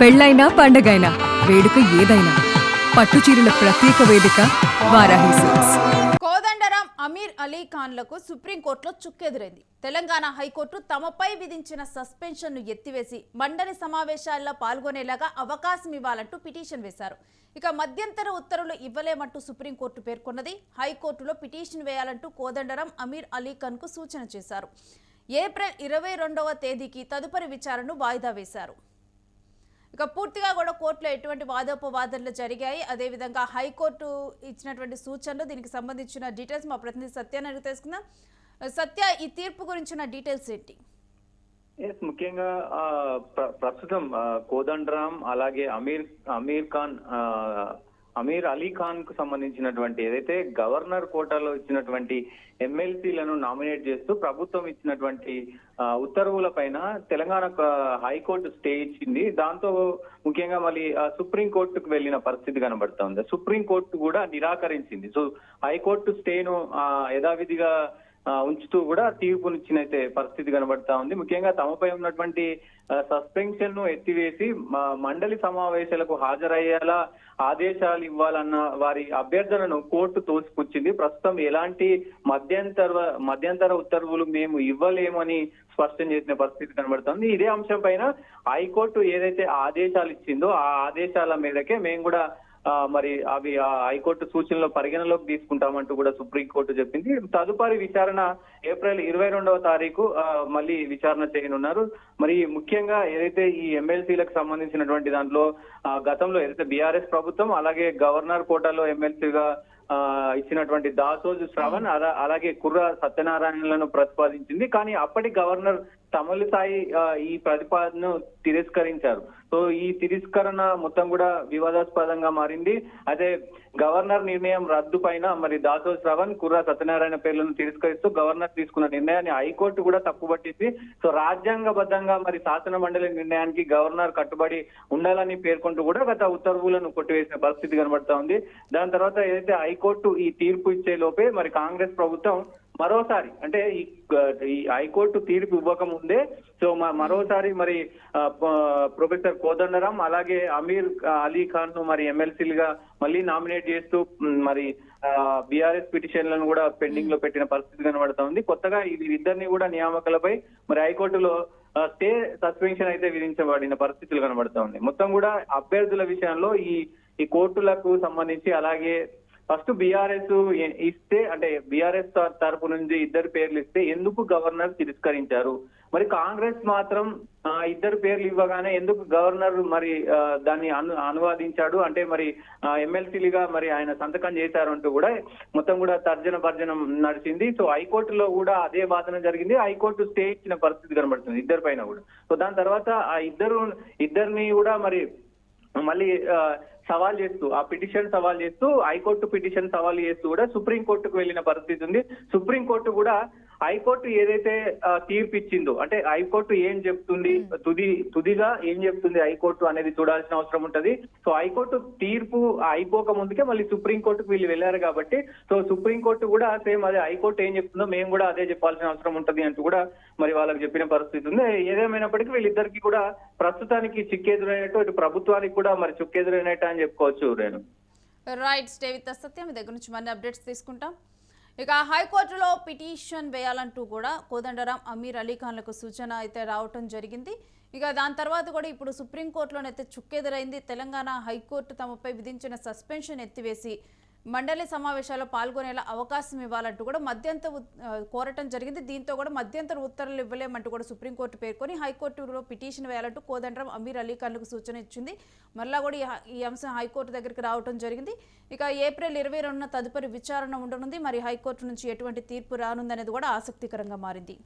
పెళ్ళైనా పండగైనా వేడుక ఏదైనా పట్టుచీరల ప్రత్యేక వేదిక వారాహి సిల్క్స్. కోదండరాం అమీర్ అలీ ఖాన్లకు సుప్రీంకోర్టులో చుక్కెదురైంది. తెలంగాణ హైకోర్టు తమపై విధించిన సస్పెన్షన్ను ఎత్తివేసి మండలి సమావేశాల్లో పాల్గొనేలాగా అవకాశం ఇవ్వాలంటూ పిటిషన్ వేశారు. ఇక మధ్యంతర ఉత్తర్వులు ఇవ్వలేమంటూ సుప్రీంకోర్టు పేర్కొన్నది. హైకోర్టులో పిటిషన్ వేయాలంటూ కోదండరాం అమీర్ అలీ ఖాన్కు సూచన చేశారు. ఏప్రిల్ 22వ తేదీకి తదుపరి విచారణను వాయిదా వేశారు. ఇక పూర్తిగా కూడా కోర్టులో ఎటువంటి వాదోపవాదనలు జరిగాయి, అదేవిధంగా హైకోర్టు ఇచ్చినటువంటి సూచనలు, దీనికి సంబంధించిన డీటెయిల్స్ మా ప్రతినిధి సత్యాన్ని అడిగి తెలుసుకుందాం. సత్య, ఈ తీర్పు గురించిన డీటెయిల్స్ ఏంటి? ముఖ్యంగా ప్రస్తుతం కోదండరాం అలాగే అమీర్ అలీ ఖాన్ కు సంబంధించినటువంటి ఏదైతే గవర్నర్ కోటాలో ఇచ్చినటువంటి ఎమ్మెల్సీలను నామినేట్ చేస్తూ ప్రభుత్వం ఇచ్చినటువంటి ఉత్తర్వుల పైన తెలంగాణ హైకోర్టు స్టే ఇచ్చింది. దాంతో ముఖ్యంగా మళ్ళీ సుప్రీం కోర్టుకు వెళ్లిన పరిస్థితి కనబడుతోంది. సుప్రీం కోర్టు కూడా నిరాకరించింది. సో హైకోర్టు స్టేను యథావిధిగా ఉంచుతూ కూడా తీర్పునిచ్చినైతే పరిస్థితి కనబడతా ఉంది. ముఖ్యంగా తమపై ఉన్నటువంటి సస్పెన్షన్ ను ఎత్తివేసి మండలి సమావేశాలకు హాజరయ్యేలా ఆదేశాలు ఇవ్వాలన్న వారి అభ్యర్థనను కోర్టు తోసిపుచ్చింది. ప్రస్తుతం ఎలాంటి మధ్యంతర ఉత్తర్వులు మేము ఇవ్వలేమని స్పష్టం చేసిన పరిస్థితి కనబడుతుంది. ఇదే అంశం పైన హైకోర్టు ఏదైతే ఆదేశాలు ఇచ్చిందో ఆ ఆదేశాల మీదకే మేము కూడా మరి అవి హైకోర్టు సూచనలో పరిగణలోకి తీసుకుంటామంటూ కూడా సుప్రీంకోర్టు చెప్పింది. తదుపరి విచారణ ఏప్రిల్ 22వ తారీఖు మళ్ళీ విచారణ చేయనున్నారు. మరి ముఖ్యంగా ఏదైతే ఈ ఎమ్మెల్సీలకు సంబంధించినటువంటి దాంట్లో గతంలో ఏదైతే బీఆర్ఎస్ ప్రభుత్వం అలాగే గవర్నర్ కోటాలో ఎమ్మెల్సీగా ఇచ్చినటువంటి దాసోజు శ్రవణ్ అలాగే కుర్ర సత్యనారాయణలను ప్రతిపాదించింది. కానీ అప్పటి గవర్నర్ తమిళిసాయి ఈ ప్రతిపాదనను తిరస్కరించారు. సో ఈ తిరస్కరణ మొత్తం కూడా వివాదాస్పదంగా మారింది. అదే గవర్నర్ నిర్ణయం రద్దు పైన మరి దాసోజు శ్రవణ్ కుర్ర సత్యనారాయణ పేర్లను తిరస్కరిస్తూ గవర్నర్ తీసుకున్న నిర్ణయాన్ని హైకోర్టు కూడా తప్పుపట్టింది. సో రాజ్యాంగబద్ధంగా మరి శాసన మండలి నిర్ణయానికి గవర్నర్ కట్టుబడి ఉండాలని పేర్కొంటూ కూడా గత ఉత్తర్వులను కొట్టివేసిన పరిస్థితి కనబడతా ఉంది. దాని తర్వాత ఏదైతే హైకోర్టు ఈ తీర్పు ఇచ్చే లోపే మరి కాంగ్రెస్ ప్రభుత్వం మరోసారి అంటే ఈ హైకోర్టు తీర్పు ఇవ్వకముందే సో మరోసారి మరి ప్రొఫెసర్ కోదండరాం అలాగే అమీర్ అలీ ఖాన్ ను మరి ఎమ్మెల్సీలుగా మళ్ళీ నామినేట్ చేస్తూ మరి బీఆర్ఎస్ పిటిషన్లను కూడా పెండింగ్ లో పెట్టిన పరిస్థితి కనబడతా ఉంది. కొత్తగా వీరిద్దరిని కూడా నియామకాలపై మరి హైకోర్టులో స్టే సస్పెన్షన్ అయితే విధించబడిన పరిస్థితులు కనబడతా ఉంది. మొత్తం కూడా అభ్యర్థుల విషయంలో ఈ కోర్టులకు సంబంధించి అలాగే ఫస్ట్ బీఆర్ఎస్ ఇస్తే అంటే బీఆర్ఎస్ తరపు నుంచి ఇద్దరు పేర్లు ఇస్తే ఎందుకు గవర్నర్ తిరస్కరించారు, మరి కాంగ్రెస్ మాత్రం ఇద్దరు పేర్లు ఇవ్వగానే ఎందుకు గవర్నర్ మరి దాన్ని అనువాదించాడు అంటే మరి ఎమ్మెల్సీలుగా మరి ఆయన సంతకం చేశారు అంటూ కూడా మొత్తం కూడా తర్జన భర్జనం నడిచింది. సో హైకోర్టులో కూడా అదే వాదన జరిగింది. హైకోర్టు స్టే ఇచ్చిన పరిస్థితి కనబడుతుంది ఇద్దరి పైన కూడా. సో దాని తర్వాత ఆ ఇద్దరిని కూడా మరి మళ్ళీ సవాల్ చేస్తూ ఆ పిటిషన్ సవాల్ చేస్తూ హైకోర్టు పిటిషన్ సవాల్ చేస్తూ కూడా సుప్రీంకోర్టుకు వెళ్లిన పరిస్థితి ఉంది. సుప్రీంకోర్టు కూడా హైకోర్టు ఏదైతే తీర్పు ఇచ్చిందో అంటే హైకోర్టు ఏం చెప్తుంది తుదిగా ఏం చెప్తుంది హైకోర్టు అనేది చూడాల్సిన అవసరం ఉంటది. సో హైకోర్టు తీర్పు అయిపోక ముందుకే మళ్ళీ సుప్రీంకోర్టుకు వీళ్ళు వెళ్ళారు కాబట్టి సో సుప్రీంకోర్టు కూడా సేమ్ అదే హైకోర్టు ఏం చెప్తుందో మేము కూడా అదే చెప్పాల్సిన అవసరం ఉంటది అంటూ కూడా మరి వాళ్ళకి చెప్పిన పరిస్థితి ఉంది. ఏదేమైనప్పటికీ వీళ్ళిద్దరికి కూడా ప్రస్తుతానికి చిక్కెదురైనట్టు ఇటు ప్రభుత్వానికి కూడా మరి చుక్కెదురైనట్టు అని చెప్పుకోవచ్చు. నేను రైట్, స్టే విత్ సత్యం, మీ దగ్గర నుంచి మళ్ళీ అప్డేట్స్ తీసుకుంటాం. ఇక హైకోర్టులో పిటిషన్ వేయాలంటూ కూడా కోదండరాం అమీర్ అలీ ఖాన్లకు సూచన అయితే రావటం జరిగింది. ఇక దాని తర్వాత కూడా ఇప్పుడు సుప్రీంకోర్టులోనైతే చుక్కెదురైంది. తెలంగాణ హైకోర్టు తమపై విధించిన సస్పెన్షన్ ఎత్తివేసి మండలి సమావేశాల్లో పాల్గొనేలా అవకాశం ఇవ్వాలంటూ కూడా కోరటం జరిగింది. దీంతో కూడా మధ్యంతర ఉత్తర్వులు ఇవ్వలేమంటూ కూడా సుప్రీంకోర్టు పేర్కొని హైకోర్టులో పిటిషన్ వేయాలంటూ కోదండరాం అమీర్ అలీ ఖాన్లకు సూచన ఇచ్చింది. మరలా కూడా ఈ అంశం హైకోర్టు దగ్గరికి రావడం జరిగింది. ఇక ఏప్రిల్ 22న తదుపరి విచారణ ఉండనుంది. మరి హైకోర్టు నుంచి ఎటువంటి తీర్పు రానుందనేది కూడా ఆసక్తికరంగా మారింది.